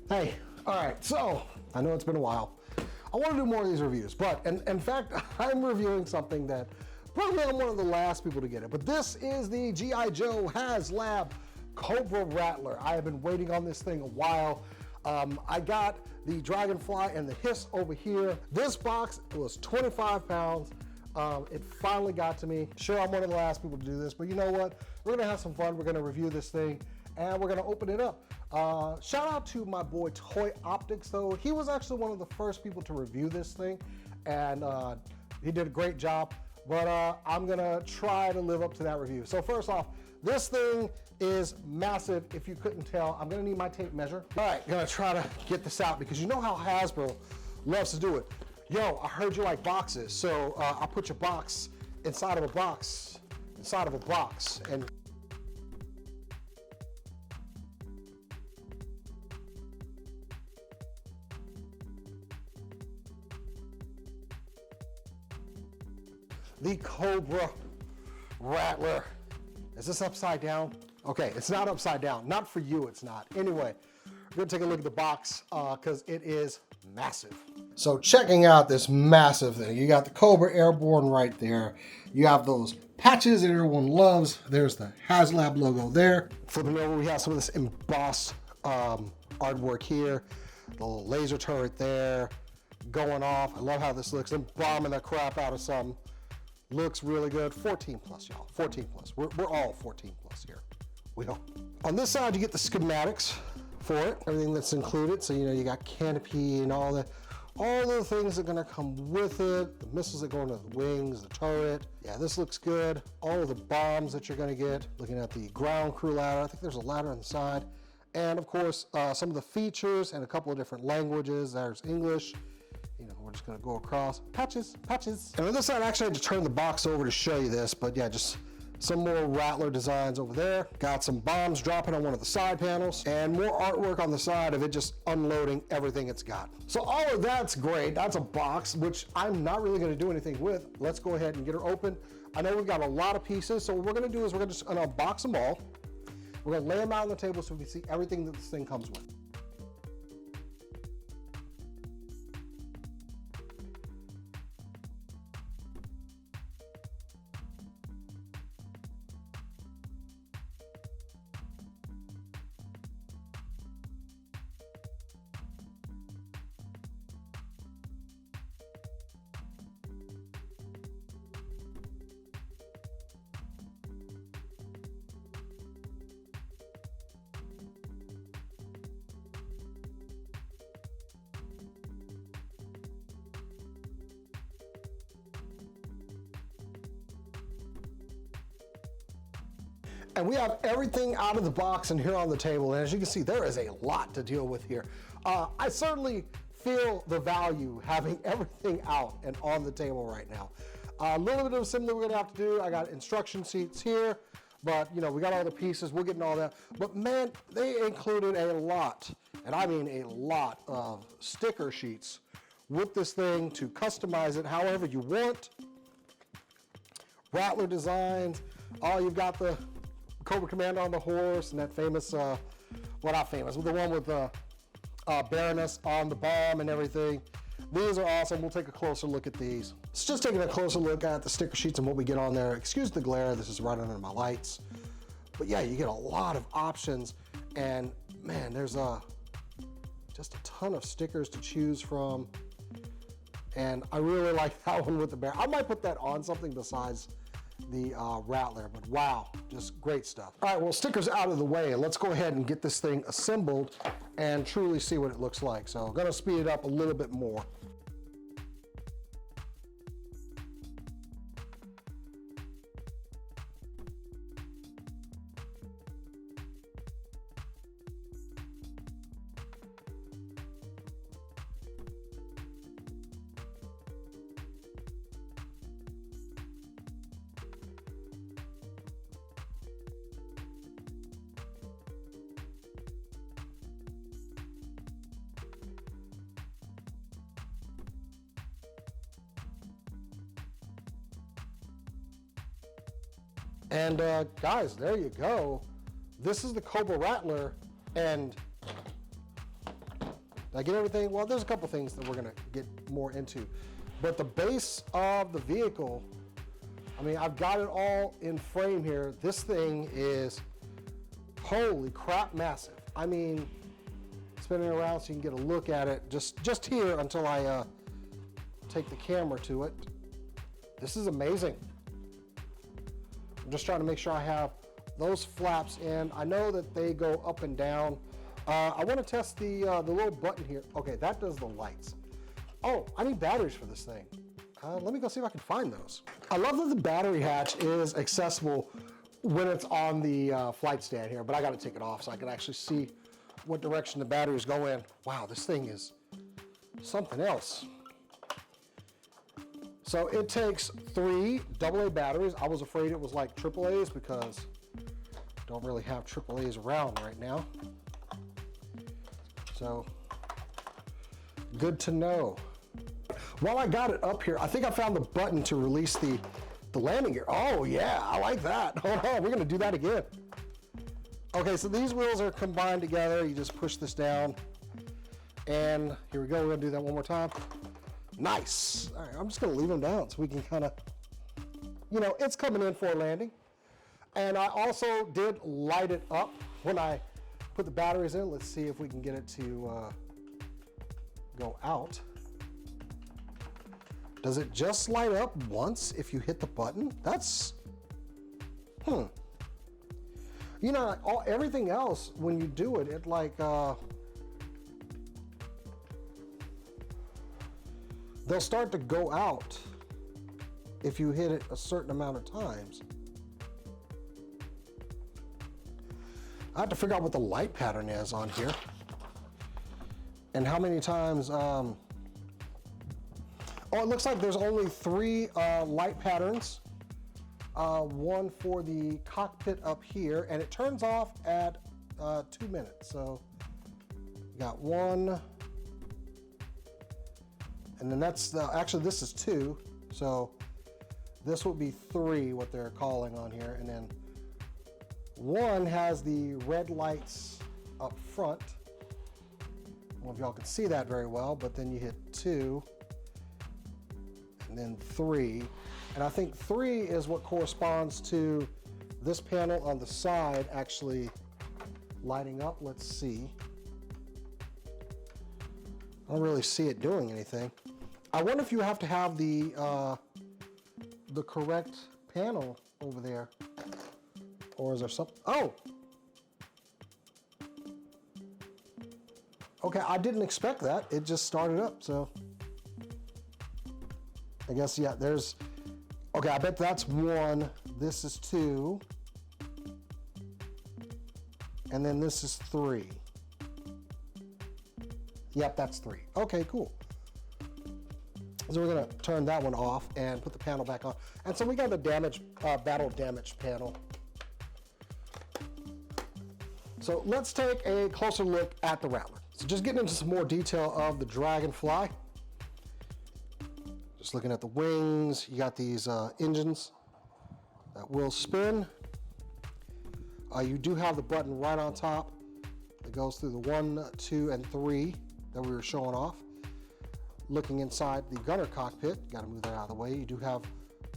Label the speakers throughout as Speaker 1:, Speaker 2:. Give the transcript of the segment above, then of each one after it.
Speaker 1: Hey, all right, so I know it's been a while. I want to do more of these reviews, but in fact, I'm reviewing something that probably I'm one of the last people to get it, but this is the G.I. Joe Haslab Cobra Rattler. I have been waiting on this thing a while. I got the Dragonfly and the Hiss over here. This box was 25 pounds. It finally got to me. Sure, I'm one of the last people to do this, but you know what? We're gonna have some fun. We're gonna review this thing and we're gonna open it up. Shout out to my boy Toy Optics though. He was actually one of the first people to review this thing and he did a great job, but I'm gonna try to live up to that review. So first off, this thing is massive. If you couldn't tell, I'm gonna need my tape measure. All right, gonna try to get this out because you know how Hasbro loves to do it. Yo, I heard you like boxes, so I'll put your box inside of a box, and the Cobra Rattler. Is this upside down? Okay, it's not upside down. Not for you, it's not. Anyway, we're gonna take a look at the box because it is massive. So checking out this massive thing, you got the Cobra Airborne right there. You have those patches that everyone loves. There's the Haslab logo there. Flipping over, we have some of this embossed artwork here. The little laser turret there going off. I love how this looks. I'm bombing the crap out of something. Looks really good. 14 plus, y'all. 14 plus. We're all 14 plus here. We don't. On this side, you get the schematics for it, everything that's included. So, you know, you got canopy and all the things that are gonna come with it, the missiles that go into the wings, the turret. Yeah, this looks good. All of the bombs that you're gonna get. Looking at the ground crew ladder. I think there's a ladder on the side. And of course, some of the features and a couple of different languages. There's English. You know, we're just gonna go across. Patches. And on this side, I actually had to turn the box over to show you this, but yeah, just some more Rattler designs over there. Got some bombs dropping on one of the side panels and more artwork on the side of it just unloading everything it's got. So all of that's great. That's a box, which I'm not really gonna do anything with. Let's go ahead and get her open. I know we've got a lot of pieces, so what we're gonna do is we're gonna just unbox them all. We're gonna lay them out on the table so we can see everything that this thing comes with. And we have everything out of the box and here on the table. And as you can see, there is a lot to deal with here. I certainly feel the value having everything out and on the table right now. A little bit of assembly we're gonna have to do. I got instruction sheets here, but you know, we got all the pieces, we're getting all that. But man, they included a lot, and I mean a lot of sticker sheets with this thing to customize it however you want. Rattler designs. Oh, you've got the Cobra Commander on the horse and that famous, well not famous, but the one with the Baroness on the bomb and everything. These are awesome. We'll take a closer look at these. It's just taking a closer look at the sticker sheets and what we get on there. Excuse the glare, this is right under my lights. But yeah, you get a lot of options and man, there's just a ton of stickers to choose from. And I really like that one with the bear. I might put that on something besides the Rattler, but wow, just great stuff. All right, well, stickers out of the way. Let's go ahead and get this thing assembled and truly see what it looks like. So I'm gonna speed it up a little bit more. And guys, there you go. this is the Cobra Rattler, and did I get everything? Well, there's a couple things that we're gonna get more into, but the base of the vehicle, I mean, I've got it all in frame here. This thing is, holy crap, massive. I mean, spinning around so you can get a look at it just here until I take the camera to it. This is amazing. I'm just trying to make sure I have those flaps in. I know that they go up and down. I want to test the little button here. Okay, that does the lights. Oh, I need batteries for this thing. Let me go see if I can find those. I love that the battery hatch is accessible when it's on the flight stand here, but I got to take it off so I can actually see what direction the batteries go in. Wow, this thing is something else. So it takes 3 AA batteries. I was afraid it was like AAAs because I don't really have AAAs around right now. So good to know. While I got it up here, I think I found the button to release the landing gear. Oh yeah, I like that. Hold on, we're gonna do that again. Okay, so these wheels are combined together. You just push this down, and here we go. We're gonna do that one more time. Nice. All right, I'm just gonna leave them down so we can kind of, you know, it's coming in for a landing. And I also did light it up when I put the batteries in. Let's see if we can get it to go out. Does it just light up once if you hit the button? That's, you know, everything else, when you do it, it like, they'll start to go out if you hit it a certain amount of times. I have to figure out what the light pattern is on here and how many times, oh, it looks like there's only 3 light patterns. One for the cockpit up here, and it turns off at 2 minutes. So you got 1, and then that's actually this is 2. So this will be 3, what they're calling on here, and then 1 has the red lights up front. I don't know if y'all can see that very well, but then you hit 2. And then 3, and I think 3 is what corresponds to this panel on the side actually lighting up. Let's see. I don't really see it doing anything. I wonder if you have to have the correct panel over there, or is there something? Oh, okay. I didn't expect that. It just started up, so. I guess, yeah, there's, okay, I bet that's 1, this is 2, and then this is 3. Yep, that's 3. Okay, cool. So we're gonna turn that one off and put the panel back on. And so we got the damage, battle damage panel. So let's take a closer look at the Rattler. So just getting into some more detail of the Dragonfly. Just looking at the wings, you got these engines that will spin. You do have the button right on top that goes through the 1, 2, and 3 that we were showing off. Looking inside the gunner cockpit, got to move that out of the way. You do have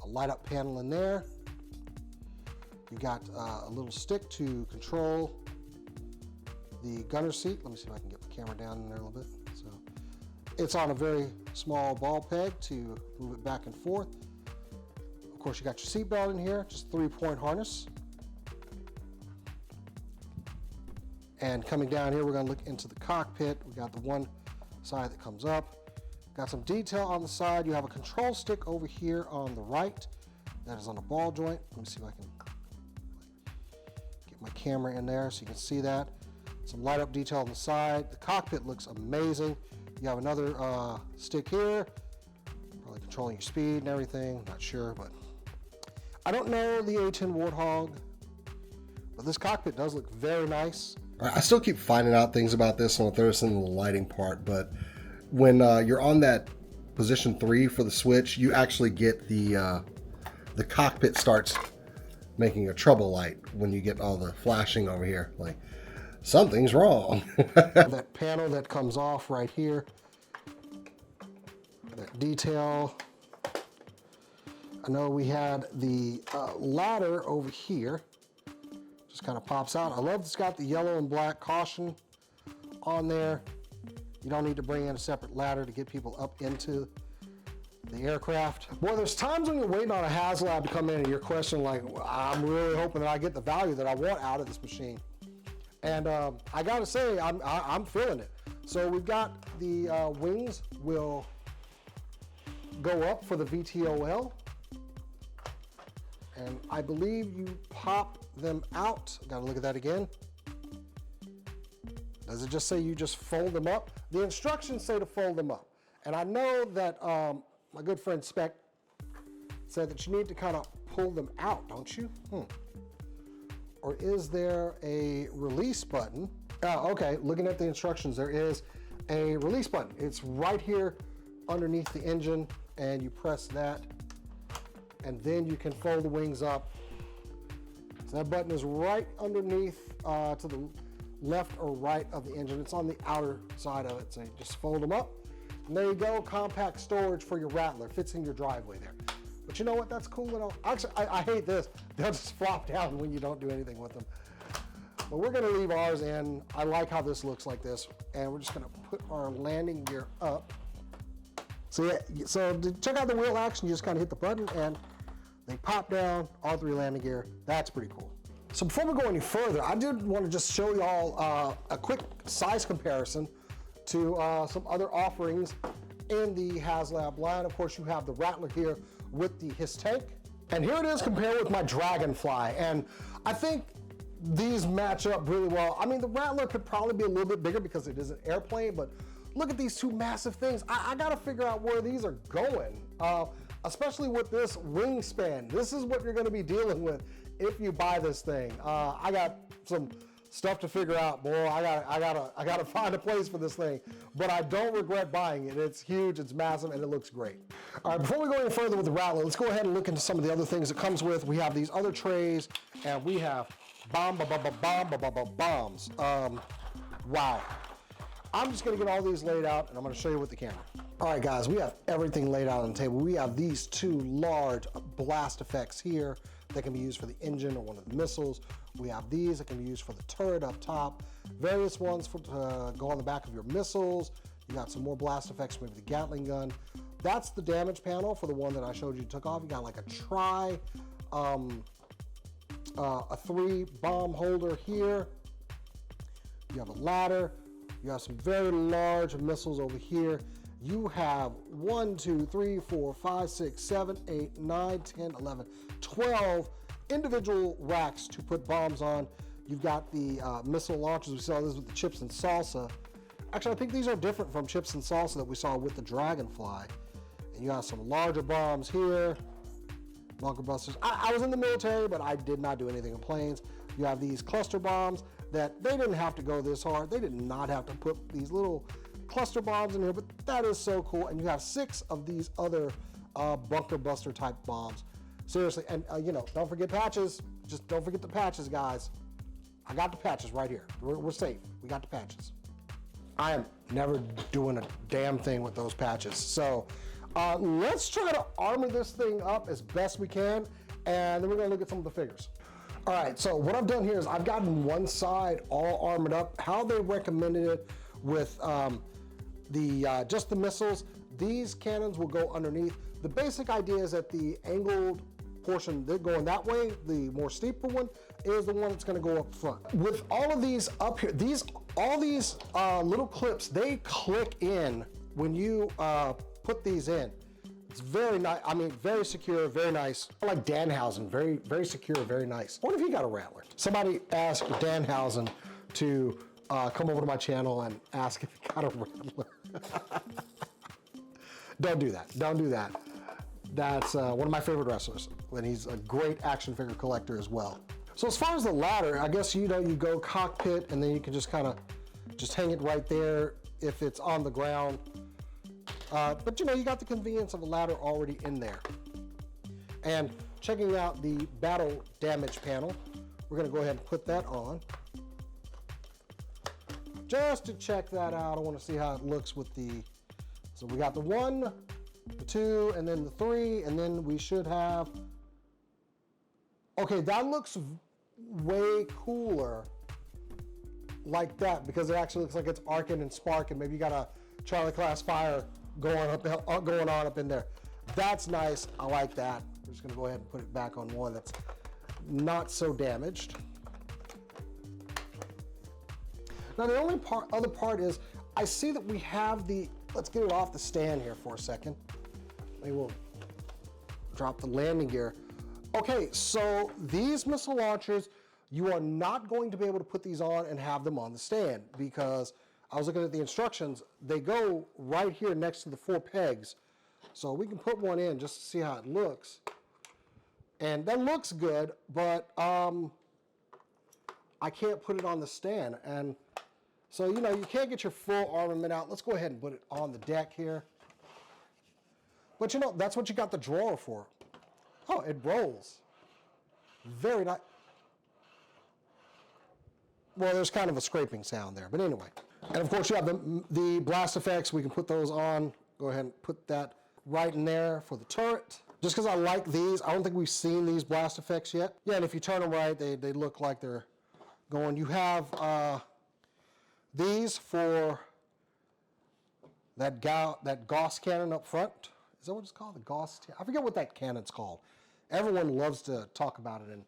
Speaker 1: a light up panel in there. You got a little stick to control the gunner seat. Let me see if I can get the camera down in there a little bit. So it's on a very small ball peg to move it back and forth. Of course, you got your seat belt in here, just 3-point harness. And coming down here, we're going to look into the cockpit. We got the one side that comes up. Got some detail on the side. You have a control stick over here on the right that is on a ball joint. Let me see if I can get my camera in there so you can see that. Some light up detail on the side. The cockpit looks amazing. You have another stick here, probably controlling your speed and everything. Not sure, but I don't know the A10 Warthog, but this cockpit does look very nice.
Speaker 2: I still keep finding out things about this, and I'll throw this in the lighting part, but when you're on that position 3 for the switch, you actually get the cockpit starts making a trouble light when you get all the flashing over here. Like, something's wrong.
Speaker 1: That panel that comes off right here, that detail. I know we had the ladder over here, just kind of pops out. I love it's got the yellow and black caution on there. You don't need to bring in a separate ladder to get people up into the aircraft. Boy, there's times when you're waiting on a Haslab to come in and you're questioning, like, I'm really hoping that I get the value that I want out of this machine. And I gotta say, I'm feeling it. So we've got the wings will go up for the VTOL. And I believe you pop them out. Gotta look at that again. Does it just say you just fold them up? The instructions say to fold them up. And I know that my good friend Spec said that you need to kind of pull them out, don't you? Or is there a release button? Okay, looking at the instructions, there is a release button. It's right here underneath the engine, and you press that, and then you can fold the wings up. So that button is right underneath to the left or right of the engine. It's on the outer side of it, so you just fold them up. And there you go, compact storage for your Rattler. Fits in your driveway there. But you know what, that's cool and all. Actually, I hate this. They'll just flop down when you don't do anything with them. But we're gonna leave ours in. I like how this looks like this. And we're just gonna put our landing gear up. So yeah, so to check out the wheel action, you just kind of hit the button and they pop down, all three landing gear. That's pretty cool. So before we go any further, I did want to just show y'all a quick size comparison to some other offerings in the Haslab line. Of course, you have the Rattler here with his tank. And here it is compared with my Dragonfly. And I think these match up really well. I mean, the Rattler could probably be a little bit bigger because it is an airplane, but look at these two massive things. I gotta figure out where these are going, especially with this wingspan. This is what you're gonna be dealing with if you buy this thing. I got some stuff to figure out, boy. I gotta find a place for this thing, but I don't regret buying it. It's huge, it's massive, and it looks great. All right, before we go any further with the Rattler, let's go ahead and look into some of the other things it comes with. We have these other trays, and we have bombs. Wow. I'm just gonna get all these laid out, and I'm gonna show you with the camera. All right, guys, we have everything laid out on the table. We have these two large blast effects here that can be used for the engine or one of the missiles. We have these that can be used for the turret up top. Various ones for go on the back of your missiles. You got some more blast effects, maybe the Gatling gun. That's the damage panel for the one that I showed you took off. You got like a a 3 bomb holder here. You have a ladder. You have some very large missiles over here. You have 1, 2, 3, 4, 5, 6, 7, 8, 9, 10, 11, 12 individual racks to put bombs on. You've got the missile launchers. We saw this with the chips and salsa. Actually, I think these are different from chips and salsa that we saw with the Dragonfly. And you got some larger bombs here, bunker busters. I was in the military, but I did not do anything in planes. You have these cluster bombs that they didn't have to go this hard. They did not have to put these little cluster bombs in here, but that is so cool. And you have 6 of these other bunker buster type bombs. Seriously, and you know, don't forget patches. Just don't forget the patches, guys. I got the patches right here. We're safe. We got the patches. I am never doing a damn thing with those patches. So let's try to armor this thing up as best we can, and then we're gonna look at some of the figures. All right, so what I've done here is I've gotten one side all armored up. How they recommended it with just the missiles, these cannons will go underneath. The basic idea is that the angled portion, they're going that way, the more steeper one is the one that's gonna go up front. With all of these up here, all these little clips, they click in when you put these in. It's very nice, I mean, very secure, very nice. I like Danhausen, very, very secure, very nice. I wonder if he got a Rattler. Somebody asked Danhausen to come over to my channel and ask if he got a Rattler. Don't do that, don't do that. That's one of my favorite wrestlers, and he's a great action figure collector as well. So as far as the ladder, I guess, you know, you go cockpit and then you can just kind of just hang it right there if it's on the ground. But you know, you got the convenience of a ladder already in there. And checking out the battle damage panel, we're gonna go ahead and put that on. Just to check that out, I wanna see how it looks with the, so we got the 1, the 2, and then the 3, and then we should have, okay, that looks way cooler like that because it actually looks like it's arcing and sparking. Maybe you got a Charlie class fire going on up in there. That's nice, I like that. We're just gonna go ahead and put it back on one that's not so damaged. Now the only other part is, I see that we have the, let's get it off the stand here for a second. Maybe we'll drop the landing gear. Okay, so these missile launchers, you are not going to be able to put these on and have them on the stand because I was looking at the instructions, they go right here next to the 4 pegs. So we can put one in just to see how it looks. And that looks good, but I can't put it on the stand. And so, you know, you can't get your full armament out. Let's go ahead and put it on the deck here. But you know, that's what you got the drawer for. Oh, it rolls. Very nice. Well, there's kind of a scraping sound there, but anyway. And of course you have the blast effects. We can put those on. Go ahead and put that right in there for the turret. Just because I like these, I don't think we've seen these blast effects yet. Yeah, and if you turn them right, they look like they're going. You have these for that Gauss cannon up front. Is that what it's called? The Gauss? I forget what that cannon's called. Everyone loves to talk about it and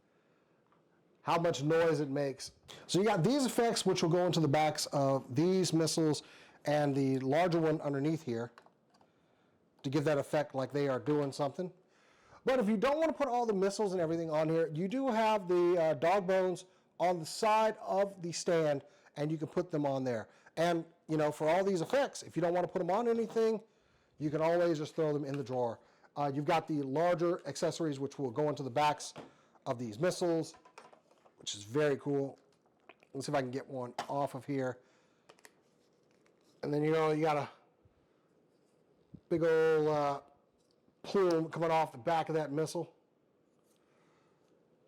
Speaker 1: how much noise it makes. So you got these effects, which will go into the backs of these missiles and the larger one underneath here to give that effect like they are doing something. But if you don't want to put all the missiles and everything on here, you do have the dog bones on the side of the stand, and you can put them on there. And you know, for all these effects, if you don't want to put them on anything, you can always just throw them in the drawer. You've got the larger accessories, which will go into the backs of these missiles, which is very cool. Let's see if I can get one off of here. And then, you know, you got a big old plume coming off the back of that missile.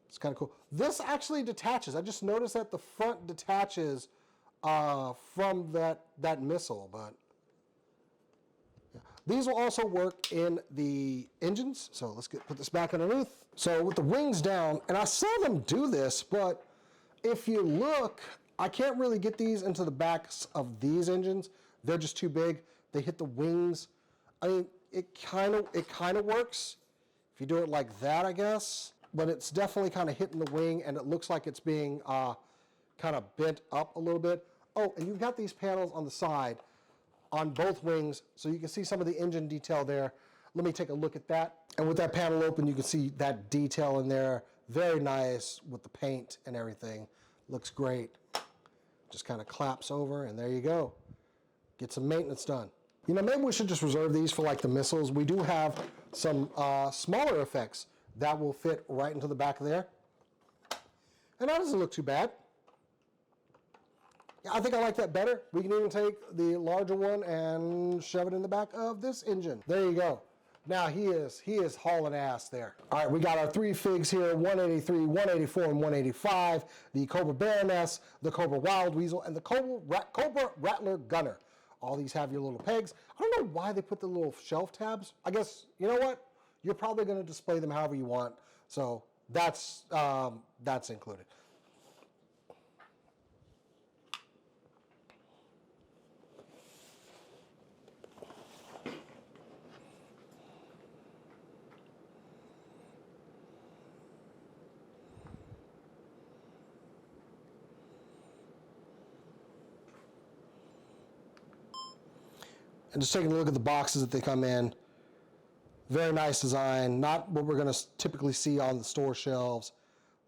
Speaker 1: It's kind of cool. This actually detaches. I just noticed that the front detaches from that missile, but yeah. These will also work in the engines. So let's put this back underneath. So with the wings down, and I saw them do this, but if you look, I can't really get these into the backs of these engines. They're just too big. They hit the wings. I mean, it kind of works if you do it like that, I guess. But it's definitely kind of hitting the wing, and it looks like it's being kind of bent up a little bit. Oh, and you've got these panels on the side on both wings, so you can see some of the engine detail there. Let me take a look at that. And with that panel open, you can see that detail in there. Very nice with the paint and everything. Looks great. Just kind of claps over, and there you go. Get some maintenance done. You know, maybe we should just reserve these for like the missiles. We do have some smaller effects that will fit right into the back of there. And that doesn't look too bad. Yeah, I think I like that better. We can even take the larger one and shove it in the back of this engine. There you go. Now he is hauling ass there. All right, we got our 3 figs here, 183, 184, and 185. The Cobra Baroness, the Cobra Wild Weasel, and the Cobra Rattler Gunner. All these have your little pegs. I don't know why they put the little shelf tabs. I guess, you know what? You're probably going to display them however you want. So that's included. And just taking a look at the boxes that they come in. Very nice design. Not what we're going to typically see on the store shelves.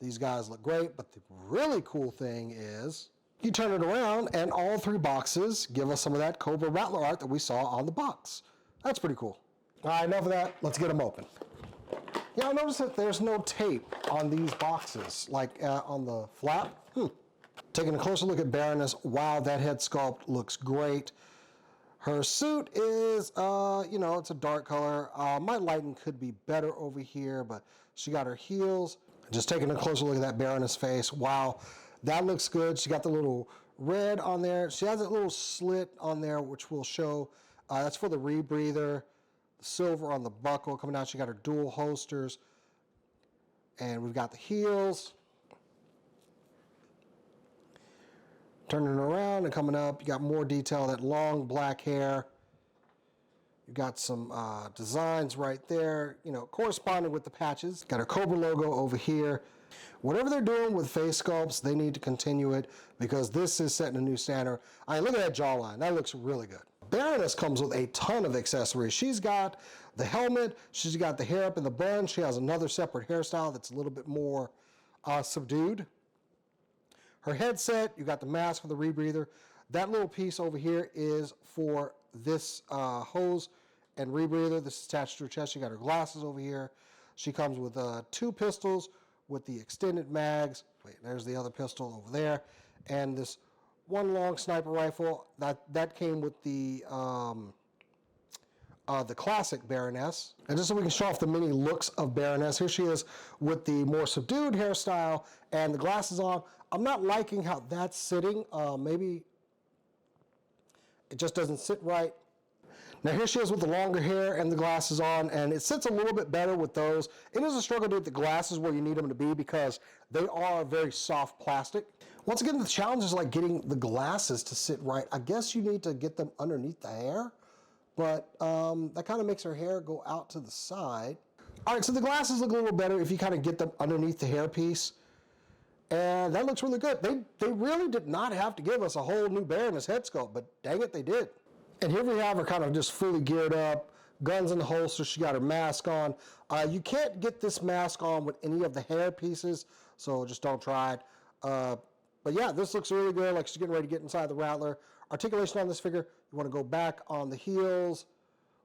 Speaker 1: These guys look great, but the really cool thing is you turn it around and all 3 boxes give us some of that Cobra Rattler art that we saw on the box. That's pretty cool. All right, enough of that. Let's get them open. Yeah, I noticed that there's no tape on these boxes, like on the flap. Taking a closer look at Baroness. Wow, that head sculpt looks great. Her suit is, you know, it's a dark color. My lighting could be better over here, but she got her heels. Just taking a closer look at that Baroness face. Wow, that looks good. She got the little red on there. She has a little slit on there, which will show, that's for the rebreather. The silver on the buckle coming out. She got her dual holsters. And we've got the heels. Turning around and coming up, you got more detail, that long black hair. You got some designs right there, you know, corresponding with the patches. Got her Cobra logo over here. Whatever they're doing with face sculpts, they need to continue it because this is setting a new standard. I mean, look at that jawline. That looks really good. Baroness comes with a ton of accessories. She's got the helmet. She's got the hair up in the bun. She has another separate hairstyle that's a little bit more subdued. Her headset, you got the mask for the rebreather. That little piece over here is for this hose and rebreather. This is attached to her chest. She got her glasses over here. She comes with 2 pistols with the extended mags. Wait, there's the other pistol over there. And this one long sniper rifle. That came with the classic Baroness. And just so we can show off the many looks of Baroness, here she is with the more subdued hairstyle and the glasses on. I'm not liking how that's sitting. Maybe it just doesn't sit right. Now here she is with the longer hair and the glasses on, and it sits a little bit better with those. It is a struggle to get the glasses where you need them to be because they are very soft plastic. Once again, the challenge is like getting the glasses to sit right. I guess you need to get them underneath the hair, but that kind of makes her hair go out to the side. All right, so the glasses look a little better if you kind of get them underneath the hairpiece. And that looks really good. They really did not have to give us a whole new Baroness head sculpt, but dang it, they did. And here we have her kind of just fully geared up, guns in the holster. She got her mask on. You can't get this mask on with any of the hair pieces, so just don't try it. But yeah, this looks really good, like she's getting ready to get inside the Rattler. Articulation on this figure, you want to go back on the heels.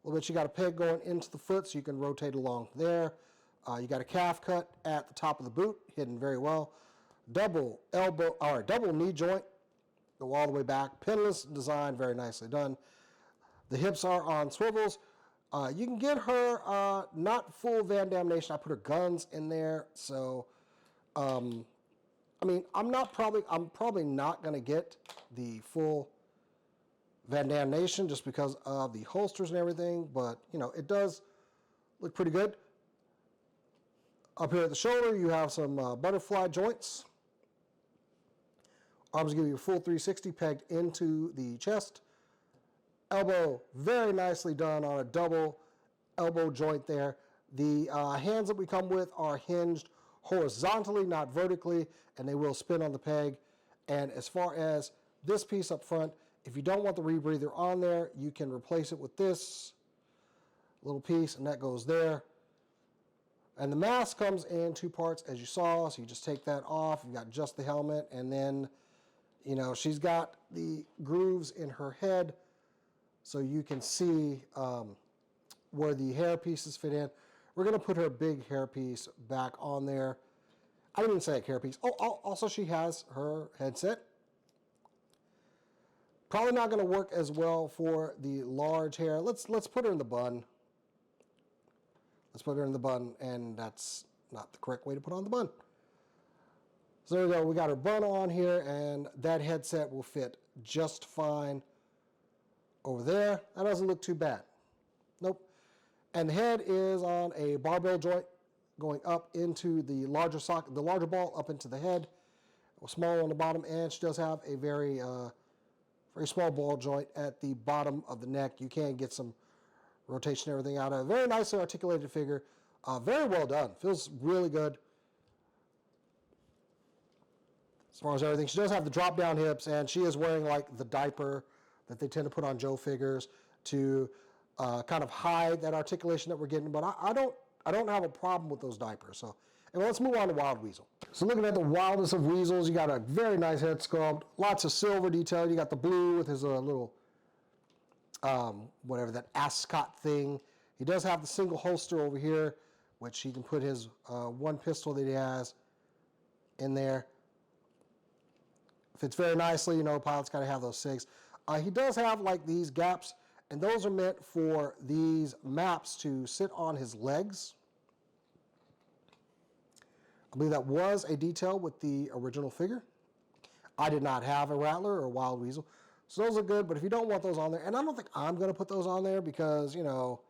Speaker 1: A little bit, you got a peg going into the foot, so you can rotate along there. You got a calf cut at the top of the boot, hidden very well. Double knee joint, go all the way back. Pinless design, very nicely done. The hips are on swivels. You can get her not full Van Damnation. I put her guns in there, so I mean, I'm probably not gonna get the full Van Damnation just because of the holsters and everything, but you know, it does look pretty good. Up here at the shoulder, you have some butterfly joints. Arms give you a full 360 pegged into the chest. Elbow, very nicely done on a double elbow joint there. The hands that we come with are hinged horizontally, not vertically, and they will spin on the peg. And as far as this piece up front, if you don't want the rebreather on there, you can replace it with this little piece, and that goes there. And the mask comes in 2 parts, as you saw, so you just take that off. You've got just the helmet, and then, you know, she's got the grooves in her head, so you can see where the hair pieces fit in. We're going to put her big hair piece back on there. I didn't even say a hair piece. Oh, also she has her headset. Probably not going to work as well for the large hair. Let's put her in the bun. Let's put her in the bun, and that's not the correct way to put on the bun. So there we go. We got her bun on here, and that headset will fit just fine over there. That doesn't look too bad. Nope. And the head is on a barbell joint going up into the larger socket, the larger ball up into the head, smaller on the bottom, and she does have a very small ball joint at the bottom of the neck. You can get some rotation, everything out of it. Very nicely articulated figure. Very well done. Feels really good. As far as everything, she does have the drop down hips, and she is wearing like the diaper that they tend to put on Joe figures to kind of hide that articulation that we're getting. But I don't have a problem with those diapers. So anyway, let's move on to Wild Weasel. So looking at the wildest of weasels, you got a very nice head sculpt, lots of silver detail. You got the blue with his little whatever that ascot thing. He does have the single holster over here, which he can put his one pistol that he has in there. Fits very nicely. You know, pilots gotta have those SIGs. He does have like these gaps And those are meant for these maps to sit on his legs. I believe that was a detail with the original figure. I did not have a Rattler or a Wild Weasel, so those are good. But if you don't want those on there, and I don't think I'm going to put those on there because, you know,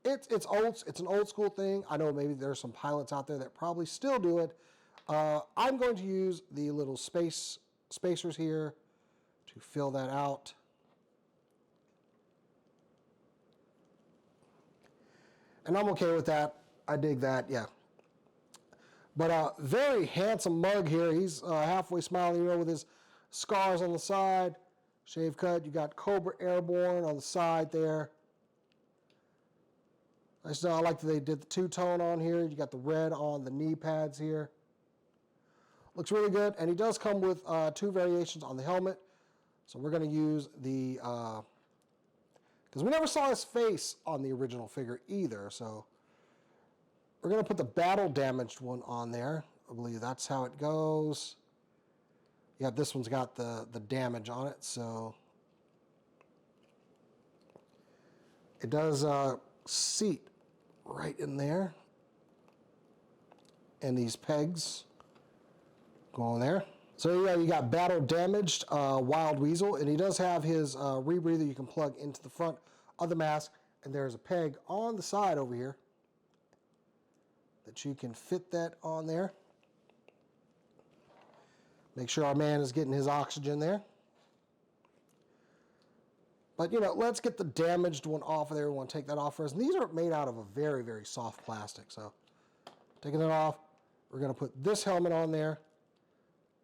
Speaker 1: it's old. It's an old school thing. I know maybe there's some pilots out there that probably still do it. I'm going to use the little spacers here to fill that out. And I'm okay with that. I dig that, yeah. But very handsome mug here. He's halfway smiling, you know, with his scars on the side. Shave cut. You got Cobra Airborne on the side there. I like that they did the two-tone on here. You got the red on the knee pads here. Looks really good. And he does come with two variations on the helmet. So we're going to use the... because we never saw his face on the original figure either, so we're going to put the battle damaged one on there. I believe that's how it goes. Yeah, this one's got the damage on it, so it does seat right in there. And these pegs go on there. So yeah, you got battle damaged Wild Weasel, and he does have his rebreather you can plug into the front of the mask, and there's a peg on the side over here that you can fit that on there. Make sure our man is getting his oxygen there. But, you know, let's get the damaged one off of there. We want to take that off first. And these are made out of a very, very soft plastic. So, taking it off, we're going to put this helmet on there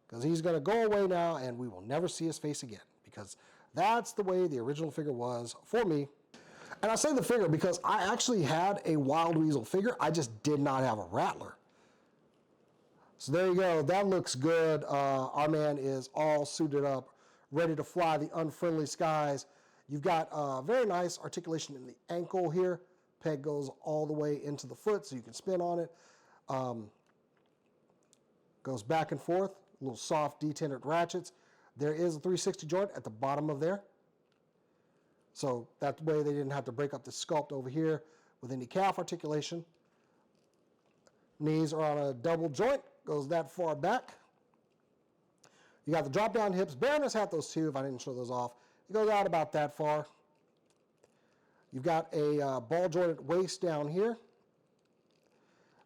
Speaker 1: because he's going to go away now and we will never see his face again because that's the way the original figure was for me. And I say the figure because I actually had a Wild Weasel figure. I just did not have a Rattler. So there you go. That looks good. Our man is all suited up, ready to fly the unfriendly skies. You've got very nice articulation in the ankle here. Peg goes all the way into the foot so you can spin on it. Goes back and forth. Little soft detented ratchets. There is a 360 joint at the bottom of there. So that way they didn't have to break up the sculpt over here with any calf articulation. Knees are on a double joint. Goes that far back. You got the drop down hips. Baroness had those too if I didn't show those off. It goes out about that far. You've got a ball jointed waist down here.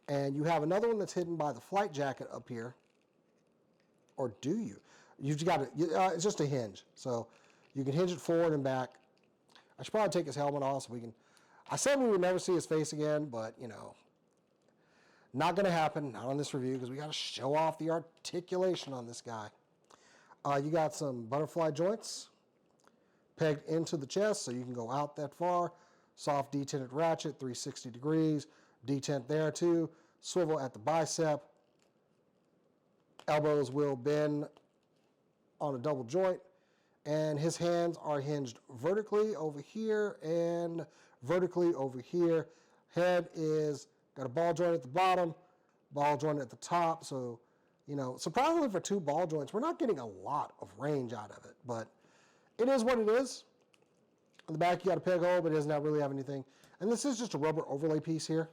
Speaker 1: And you have another one that's hidden by the flight jacket up here. Or do you? You've got it. It's just a hinge. So you can hinge it forward and back. I should probably take his helmet off so we can... I said we would never see his face again, but, you know, not going to happen. Not on this review because we got to show off the articulation on this guy. You got some butterfly joints pegged into the chest so you can go out that far. Soft detented ratchet, 360 degrees. Detent there too. Swivel at the bicep. Elbows will bend on a double joint. And his hands are hinged vertically over here and vertically over here. Head is got a ball joint at the bottom, ball joint at the top. So, you know, surprisingly for two ball joints, we're not getting a lot of range out of it, but it is what it is. On the back, you got a peg hole, but it does not really have anything. And this is just a rubber overlay piece here.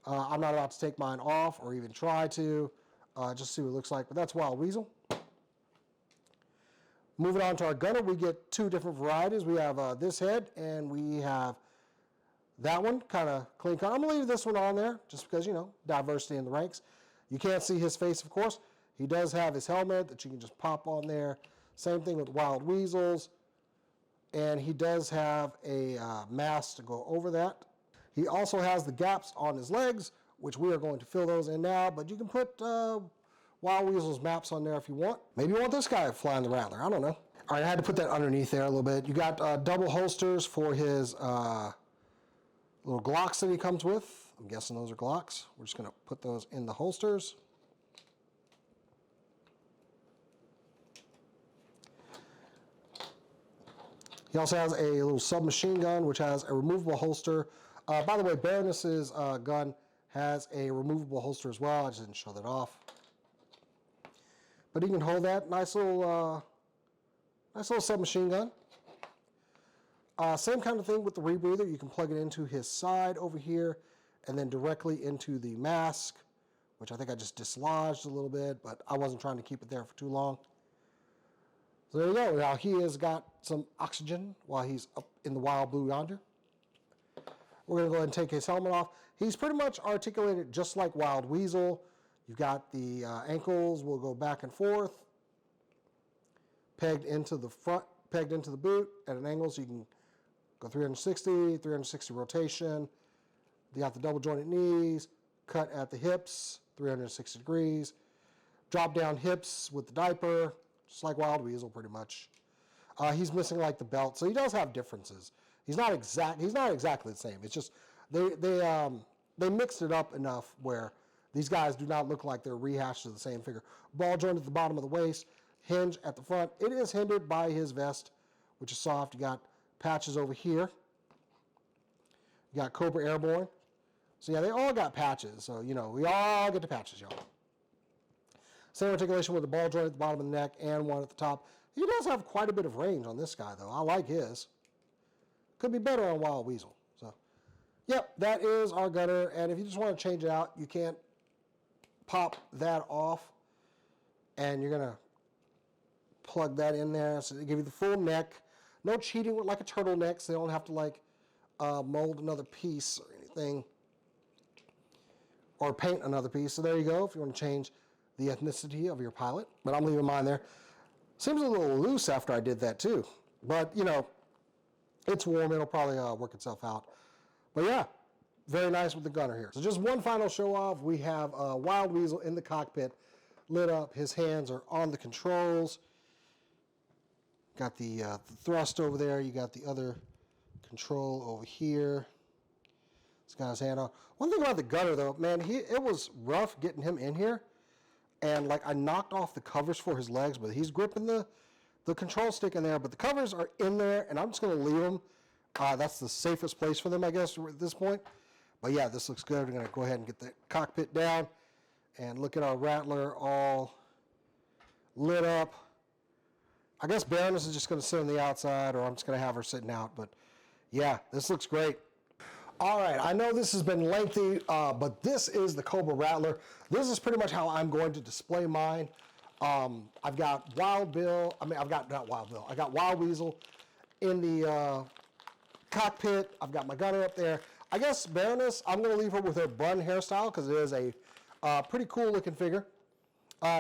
Speaker 1: I'm not about to take mine off or even try to, just see what it looks like, but that's Wild Weasel. Moving on to our gunner, we get two different varieties. We have this head, and we have that one, kind of clean cut. I'm going to leave this one on there, just because, you know, diversity in the ranks. You can't see his face, of course. He does have his helmet that you can just pop on there. Same thing with Wild Weasels. And he does have a mask to go over that. He also has the gaps on his legs, which we are going to fill those in now, but you can put Wild Weasel's maps on there if you want. Maybe you want this guy flying the Rattler. I don't know. All right, I had to put that underneath there a little bit. You got double holsters for his little Glocks that he comes with. I'm guessing those are Glocks. We're just going to put those in the holsters. He also has a little submachine gun, which has a removable holster. By the way, Baroness's gun has a removable holster as well. I just didn't show that off. But he can hold that. Nice little submachine gun. Same kind of thing with the rebreather. You can plug it into his side over here and then directly into the mask, which I think I just dislodged a little bit, but I wasn't trying to keep it there for too long. So there you go. Now he has got some oxygen while he's up in the wild blue yonder. We're going to go ahead and take his helmet off. He's pretty much articulated just like Wild Weasel. You've got the ankles will go back and forth, pegged into the front, pegged into the boot at an angle so you can go 360 rotation. You got the double jointed knees, cut at the hips, 360 degrees. Drop down hips with the diaper, just like Wild Weasel pretty much. He's missing like the belt, so he does have differences. He's not exactly the same. It's just they mixed it up enough where these guys do not look like they're rehashed to the same figure. Ball joint at the bottom of the waist, hinge at the front. It is hindered by his vest, which is soft. You got patches over here. You got Cobra Airborne. So yeah, they all got patches. So, you know, we all get the patches, y'all. Same articulation with the ball joint at the bottom of the neck and one at the top. He does have quite a bit of range on this guy, though. I like his. Could be better on Wild Weasel. So, yep, that is our gunner. And if you just want to change it out, you can't pop that off. And you're going to plug that in there. So they give you the full neck. No cheating with like a turtleneck, so they don't have to like mold another piece or anything. Or paint another piece. So there you go if you want to change the ethnicity of your pilot. But I'm leaving mine there. Seems a little loose after I did that too. But, you know, it's warm. It'll probably work itself out. But yeah, very nice with the gunner here. So just one final show off. We have Wild Weasel in the cockpit, lit up. His hands are on the controls. Got the thrust over there. You got the other control over here. He's got his hand on. One thing about the gunner though, man, it was rough getting him in here. And like I knocked off the covers for his legs, but he's gripping the control stick in there. But the covers are in there, and I'm just going to leave them. That's the safest place for them, I guess, at this point. But yeah, this looks good. We're going to go ahead and get the cockpit down and look at our Rattler all lit up. I guess Baroness is just going to sit on the outside, or I'm just going to have her sitting out. But yeah, this looks great. All right, I know this has been lengthy, but this is the Cobra Rattler. This is pretty much how I'm going to display mine. I've got I got Wild Weasel in the cockpit. I've got my gunner up there. I guess Baroness, I'm going to leave her with her bun hairstyle because it is a pretty cool looking figure.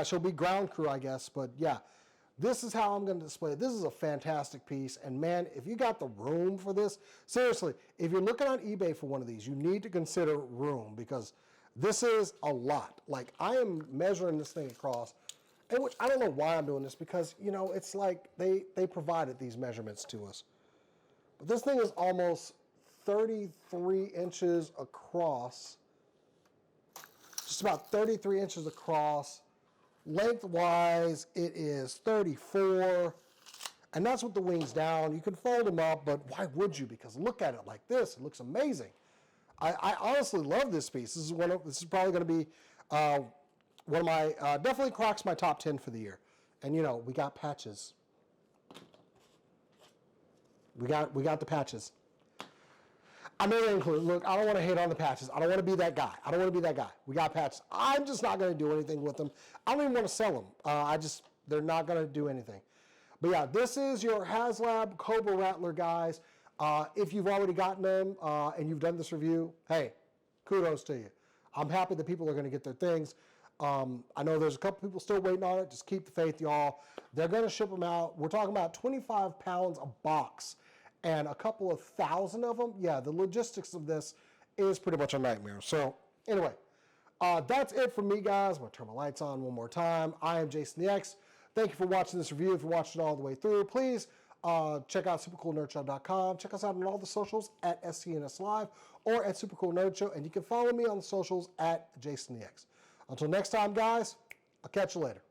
Speaker 1: She'll be ground crew, I guess, but yeah. This is how I'm going to display it. This is a fantastic piece. And man, if you got the room for this, seriously, if you're looking on eBay for one of these, you need to consider room because this is a lot. Like I am measuring this thing across, and which I don't know why I'm doing this because, you know, it's like they provided these measurements to us. But this thing is almost 33 inches across, just about 33 inches across. Lengthwise, it is 34, and that's with the wings down. You can fold them up, but why would you? Because look at it like this. It looks amazing. I honestly love this piece. This is probably going to be one of my, definitely cracks my top 10 for the year. And, you know, we got patches. We got the patches. I know they include, look, I don't want to hate on the patches. I don't want to be that guy. We got patches. I'm just not going to do anything with them. I don't even want to sell them. They're not going to do anything. But yeah, this is your Haslab Cobra Rattler, guys. If you've already gotten them and you've done this review, hey, kudos to you. I'm happy that people are going to get their things. I know there's a couple people still waiting on it. Just keep the faith, y'all. They're going to ship them out. We're talking about 25 pounds a box. And a couple of thousand of them, yeah, the logistics of this is pretty much a nightmare. So anyway, that's it from me, guys. I'm going to turn my lights on one more time. I am Jason the X. Thank you for watching this review. If you watched it all the way through, please check out supercoolnerdshop.com. Check us out on all the socials at SCNS Live or at Supercool Nerd Show. And you can follow me on the socials at Jason the X. Until next time, guys, I'll catch you later.